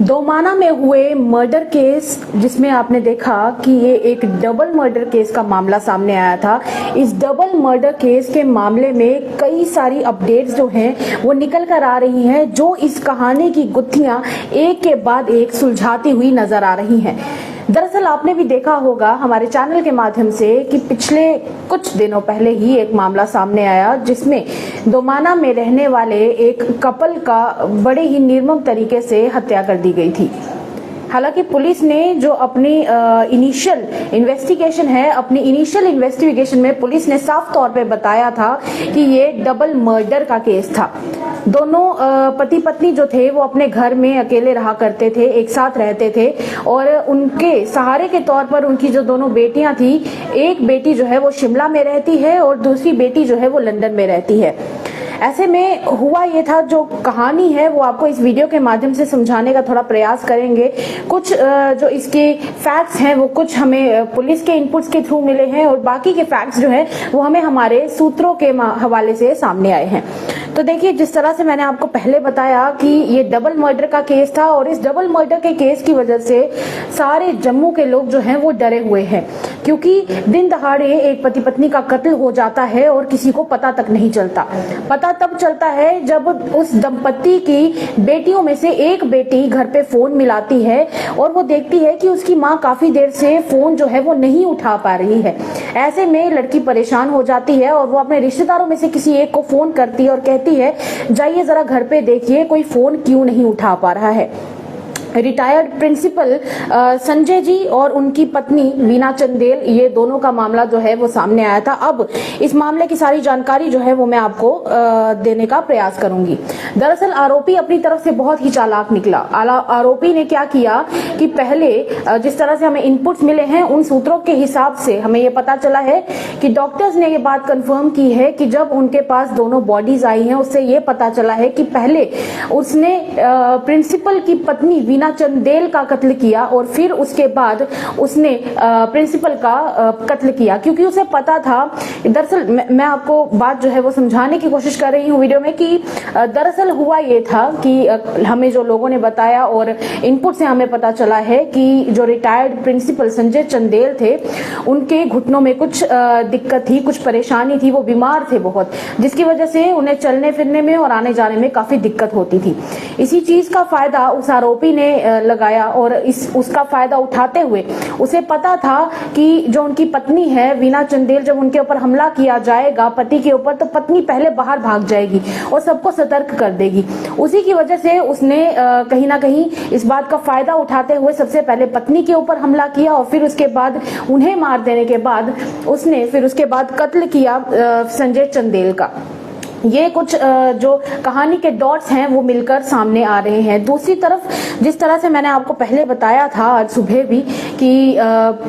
दोमाना में हुए murder case, जिसमें आपने देखा कि ये एक डबल मर्डर केस का मामला सामने आया था। इस डबल मर्डर केस के मामले में कई सारी अपडेट्स जो हैं वो निकल कर आ रही हैं, जो इस कहानी की गुत्थियां एक के बाद एक सुलझाती हुई नजर आ रही हैं। दरअसल आपने भी देखा होगा हमारे चैनल के माध्यम से कि पिछले कुछ दिनों पहले ही एक मामला सामने आया, जिसमें दोमाना में रहने वाले एक कपल का बड़े ही निर्मम तरीके से हत्या कर दी गई थी। हालांकि पुलिस ने जो अपनी इनिशियल इन्वेस्टिगेशन में पुलिस ने साफ तौर पे बताया था कि ये डबल मर्डर का केस था। दोनों पति पत्नी जो थे वो अपने घर में अकेले रहा करते थे, एक साथ रहते थे, और उनके सहारे के तौर पर उनकी जो दोनों बेटियां थी, एक बेटी जो है वो शिमला में रहती है और दूसरी बेटी जो है वो लंदन में रहती है। ऐसे में हुआ ये था, जो कहानी है वो आपको इस वीडियो के माध्यम से समझाने का थोड़ा प्रयास करेंगे। कुछ जो इसके फैक्ट्स हैं वो कुछ हमें पुलिस के इनपुट्स के थ्रू मिले हैं, और बाकी के फैक्ट्स जो हैं वो हमें हमारे सूत्रों के हवाले से सामने आए हैं। तो देखिए, जिस तरह से मैंने आपको पहले बताया कि ये डबल मर्डर का केस था, और इस डबल मर्डर के केस की वजह से सारे जम्मू के लोग जो हैं वो डरे हुए हैं, क्योंकि दिन दहाड़े एक पति पत्नी का कत्ल हो जाता है और किसी को पता तक नहीं चलता। पता तब चलता है जब उस दंपति की बेटियों में से एक बेटी घर पे फोन मिलाती है और वो देखती है कि उसकी माँ काफी देर से फोन जो है वो नहीं उठा पा रही है। ऐसे में लड़की परेशान हो जाती है और वो अपने रिश्तेदारों में से किसी एक को फोन करती है और कहती है, जाइए जरा घर पे देखिए कोई फोन क्यों नहीं उठा पा रहा है। रिटायर्ड प्रिंसिपल संजय जी और उनकी पत्नी वीना चंदेल, ये दोनों का मामला जो है वो सामने आया था। अब इस मामले की सारी जानकारी जो है वो मैं आपको देने का प्रयास करूंगी। दरअसल आरोपी अपनी तरफ से बहुत ही चालाक निकला। आरोपी ने क्या किया कि पहले जिस तरह से हमें इनपुट्स मिले हैं, उन सूत्रों के हिसाब से हमें ये पता चला है कि डॉक्टर्स ने ये बात कंफर्म की है कि जब उनके पास दोनों बॉडीज आई हैं, उससे ये पता चला है कि पहले उसने प्रिंसिपल की पत्नी वीना चंदेल का कत्ल किया और फिर उसके बाद उसने प्रिंसिपल का कत्ल किया, क्योंकि उसे पता था। दरअसल मैं आपको बात जो है वो समझाने की कोशिश कर रही हूँ वीडियो में कि दरअसल हुआ ये था कि हमें जो लोगों ने बताया और इनपुट से हमें पता चला है कि जो रिटायर्ड प्रिंसिपल संजय चंदेल थे, उनके घुटनों में कुछ दिक्कत थी, कुछ परेशानी थी, वो बीमार थे बहुत, जिसकी वजह से उन्हें चलने फिरने में और आने जाने में काफी दिक्कत होती थी। इसी चीज का फायदा उस आरोपी ने लगाया और उसका फायदा उठाते हुए उसे पता था कि जो उनकी पत्नी है वीना चंदेल, जब उनके ऊपर हमला किया जाएगा पति के ऊपर, तो पत्नी पहले बाहर भाग जाएगी और सबको सतर्क कर देगी। उसी की वजह से उसने कहीं ना कहीं इस बात का फायदा उठाते हुए सबसे पहले पत्नी के ऊपर हमला किया और फिर उसके बाद उन्हें मार देने के बाद उसने फिर उसके बाद कत्ल किया संजय चंदेल का। ये कुछ जो कहानी के डॉट्स हैं वो मिलकर सामने आ रहे हैं। दूसरी तरफ जिस तरह से मैंने आपको पहले बताया था आज सुबह भी कि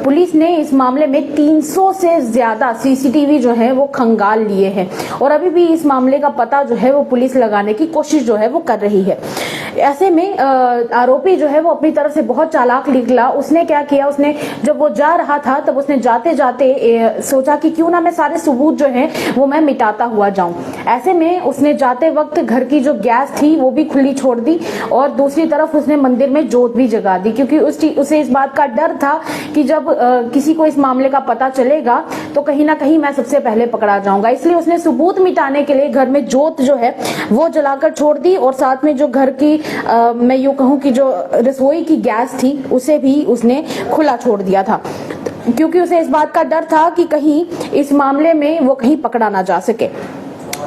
पुलिस ने इस मामले में 300 से ज्यादा सीसीटीवी जो है वो खंगाल लिए हैं, और अभी भी इस मामले का पता जो है वो पुलिस लगाने की कोशिश जो है वो कर रही है। ऐसे में आरोपी जो है वो अपनी तरफ से बहुत चालाक निकला। उसने क्या किया, उसने जब वो जा रहा था तब उसने जाते जाते सोचा कि क्यों ना मैं सारे सबूत जो हैं वो मैं मिटाता हुआ जाऊं। ऐसे में उसने जाते वक्त घर की जो गैस थी वो भी खुली छोड़ दी और दूसरी तरफ उसने मंदिर में जोत भी जगा दी, क्योंकि उसे इस बात का डर था कि जब किसी को इस मामले का पता चलेगा तो कहीं ना कहीं मैं सबसे पहले पकड़ा जाऊंगा। इसलिए उसने सबूत मिटाने के लिए घर में जोत जो है वो जलाकर छोड़ दी, और साथ में जो घर की मैं यूं कहूं कि जो रसोई की गैस थी उसे भी उसने खुला छोड़ दिया था, क्योंकि उसे इस बात का डर था कि कहीं इस मामले में वो कहीं पकड़ा ना जा सके।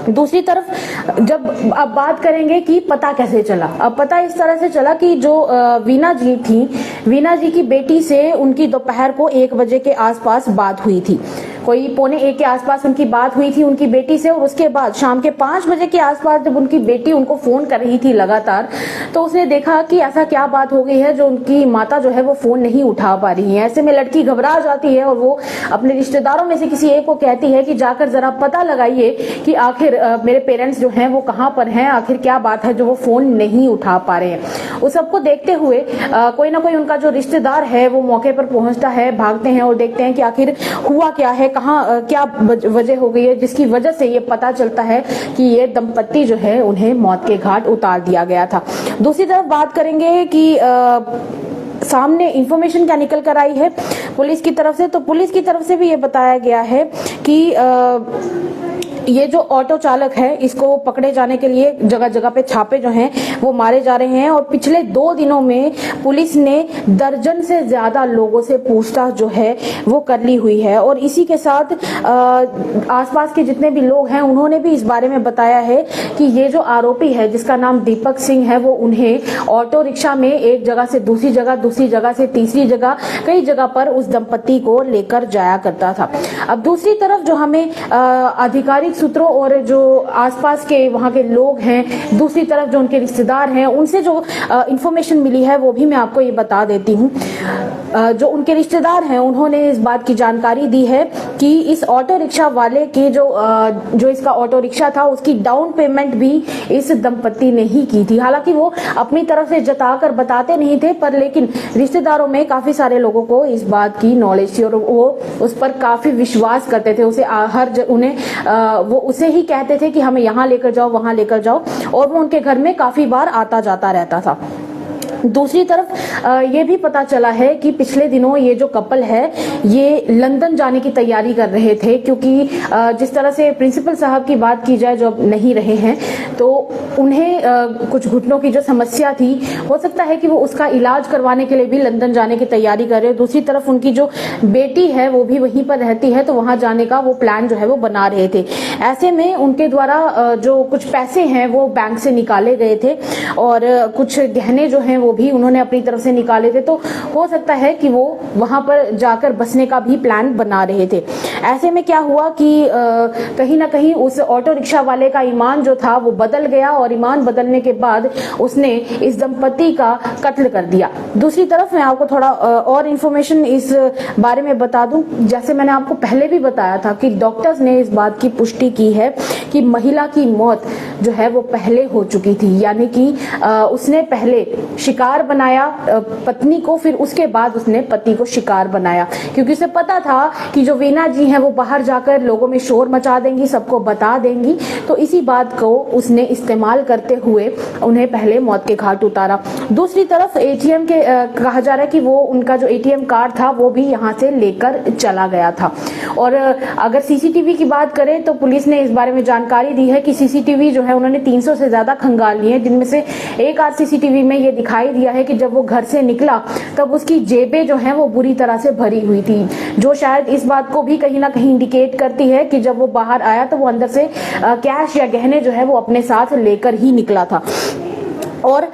दूसरी तरफ जब अब बात करेंगे कि पता कैसे चला। अब पता इस तरह से चला कि जो वीना जी थी, वीना जी की बेटी से उनकी दोपहर को 1 बजे के आसपास बात हुई थी, कोई 1:45 के आसपास उनकी बात हुई थी उनकी बेटी से। और उसके बाद शाम के 5 बजे के आसपास जब उनकी बेटी उनको फोन कर रही थी लगातार, तो उसने देखा कि ऐसा क्या बात हो गई है जो उनकी माता जो है वो फोन नहीं उठा पा रही है। ऐसे में लड़की घबरा जाती है और वो अपने रिश्तेदारों में से किसी एक को कहती है कि जाकर जरा पता लगाइए कि आखिर मेरे पेरेंट्स जो हैं वो कहाँ पर हैं, आखिर क्या बात है जो वो फोन नहीं उठा पा रहे हैं। उस सबको देखते हुए कोई ना कोई उनका जो रिश्तेदार है वो मौके पर पहुंचता है, भागते हैं और देखते हैं कि आखिर हुआ क्या है, कहाँ क्या वजह हो गई है जिसकी वजह से ये पता चलता है कि ये दंपत्ति जो है उन्हें मौत के घाट उतार दिया गया था। दूसरी तरफ बात करेंगे कि सामने इंफॉर्मेशन क्या निकल कर आई है पुलिस की तरफ से, तो पुलिस की तरफ से भी ये बताया गया है कि ये जो ऑटो चालक है इसको पकड़े जाने के लिए जगह जगह पे छापे जो हैं वो मारे जा रहे हैं और पिछले 2 दिनों में पुलिस ने दर्जन से ज्यादा लोगों से पूछताछ जो है वो कर ली हुई है। और इसी के साथ आसपास के जितने भी लोग हैं उन्होंने भी इस बारे में बताया है कि ये जो आरोपी है जिसका नाम दीपक सिंह है वो उन्हें ऑटो रिक्शा में एक जगह से दूसरी जगह से तीसरी जगह कई जगह पर उस दंपत्ति को लेकर जाया करता था। अब दूसरी तरफ जो हमें आधिकारिक सूत्रों और जो आसपास के वहां के लोग हैं, दूसरी तरफ जो उनके रिश्तेदार हैं, उनसे जो इंफॉर्मेशन मिली है वो भी मैं आपको ये बता देती हूँ। जो उनके रिश्तेदार हैं उन्होंने इस बात की जानकारी दी है कि इस ऑटो रिक्शा वाले के जो इसका ऑटो रिक्शा था उसकी डाउन पेमेंट भी इस दंपत्ति ने ही की थी। हालांकि वो अपनी तरफ से जताकर बताते नहीं थे, पर लेकिन रिश्तेदारों में काफी सारे लोगों को इस बात की नॉलेज थी और वो उस पर काफी विश्वास करते थे। वो उसे ही कहते थे कि हमें यहाँ लेकर जाओ वहां लेकर जाओ, और वो उनके घर में काफी बार आता जाता रहता था। दूसरी तरफ ये भी पता चला है कि पिछले दिनों ये जो कपल है ये लंदन जाने की तैयारी कर रहे थे, क्योंकि जिस तरह से प्रिंसिपल साहब की बात की जाए जो अब नहीं रहे हैं, तो उन्हें कुछ घुटनों की जो समस्या थी हो सकता है कि वो उसका इलाज करवाने के लिए भी लंदन जाने की तैयारी कर रहे हैं। दूसरी तरफ उनकी जो बेटी है वो भी वहीं पर रहती है, तो वहां जाने का वो प्लान जो है वो बना रहे थे। ऐसे में उनके द्वारा जो कुछ पैसे हैं वो बैंक से निकाले गए थे और कुछ गहने जो हैं वो भी उन्होंने अपनी तरफ से निकाले थे, तो हो सकता है कि वो वहां पर जाकर बसने का भी प्लान बना रहे थे। ऐसे में क्या हुआ कि कहीं ना कहीं उस ऑटो रिक्शा वाले का ईमान जो था वो बदल गया और ईमान बदलने के बाद उसने इस दंपत्ति का कत्ल कर दिया। दूसरी तरफ मैं आपको थोड़ा और इन्फॉर्मेशन इस बारे में बता दूं, जैसे मैंने आपको पहले भी बताया था कि डॉक्टर्स ने इस बात की पुष्टि की है कि महिला की मौत जो है वो पहले हो चुकी थी, यानी कि उसने पहले शिकार बनाया पत्नी को, फिर उसके बाद उसने पति को शिकार बनाया, क्योंकि उसे पता था कि जो वीना जी हैं वो बाहर जाकर लोगों में शोर मचा देंगी, सबको बता देंगी, तो इसी बात को उसने इस्तेमाल करते हुए उन्हें पहले मौत के घाट उतारा। दूसरी तरफ एटीएम के कहा जा रहा है कि वो उनका जो एटीएम कार्ड था वो भी यहाँ से लेकर चला गया था। और अगर सीसीटीवी की बात करें तो पुलिस ने इस बारे में जानकारी दी है कि सीसीटीवी जो है उन्होंने 300 से ज्यादा खंगाल लिए, जिनमें से एक आध सीसीटीवी में ये दिखाई दिया है कि जब वो घर से निकला तब उसकी जेबें जो हैं वो बुरी तरह से भरी हुई थी, जो शायद इस बात को भी कहीं ना कहीं इंडिकेट करती है कि जब वो बाहर आया तो वो अंदर से कैश या गहने जो है वो अपने साथ लेकर ही निकला था। और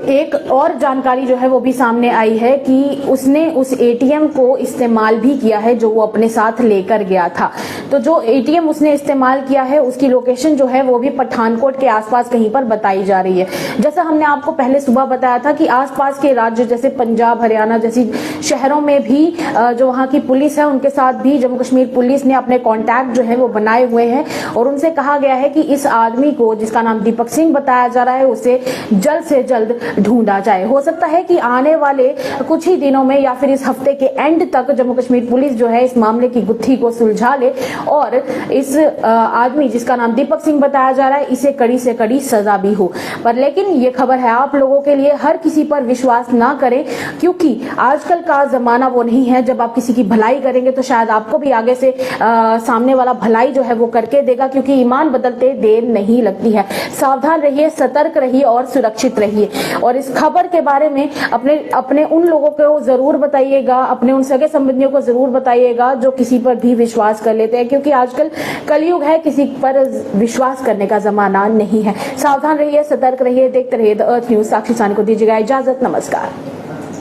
एक और जानकारी जो है वो भी सामने आई है कि उसने उस एटीएम को इस्तेमाल भी किया है जो वो अपने साथ लेकर गया था। तो जो एटीएम उसने इस्तेमाल किया है उसकी लोकेशन जो है वो भी पठानकोट के आसपास कहीं पर बताई जा रही है। जैसा हमने आपको पहले सुबह बताया था कि आसपास के राज्य जैसे पंजाब, हरियाणा जैसी शहरों में भी जो वहां की पुलिस है उनके साथ भी जम्मू कश्मीर पुलिस ने अपने कॉन्टैक्ट जो है वो बनाए हुए हैं और उनसे कहा गया है कि इस आदमी को, जिसका नाम दीपक सिंह बताया जा रहा है, उसे जल्द से जल्द ढूंढा जाए। हो सकता है कि आने वाले कुछ ही दिनों में या फिर इस हफ्ते के एंड तक जम्मू कश्मीर पुलिस जो है इस मामले की गुत्थी को सुलझा ले और इस आदमी जिसका नाम दीपक सिंह बताया जा रहा है इसे कड़ी से कड़ी सजा भी हो। पर लेकिन ये खबर है आप लोगों के लिए, हर किसी पर विश्वास ना करें, क्योंकि आजकल का जमाना वो नहीं है जब आप किसी की भलाई करेंगे तो शायद आपको भी आगे से सामने वाला भलाई जो है वो करके देगा, क्योंकि ईमान बदलते देर नहीं लगती है। सावधान रहिए, सतर्क रहिए और सुरक्षित रहिए। और इस खबर के बारे में अपने उन लोगों को जरूर बताइएगा, अपने उन सगे संबंधियों को जरूर बताइएगा जो किसी पर भी विश्वास कर लेते हैं, क्योंकि आजकल कलयुग है, किसी पर विश्वास करने का जमाना नहीं है। सावधान रहिए, सतर्क रहिए, देखते रहिए द अर्थ न्यूज। साक्षी सानी को दीजिएगा इजाजत। नमस्कार।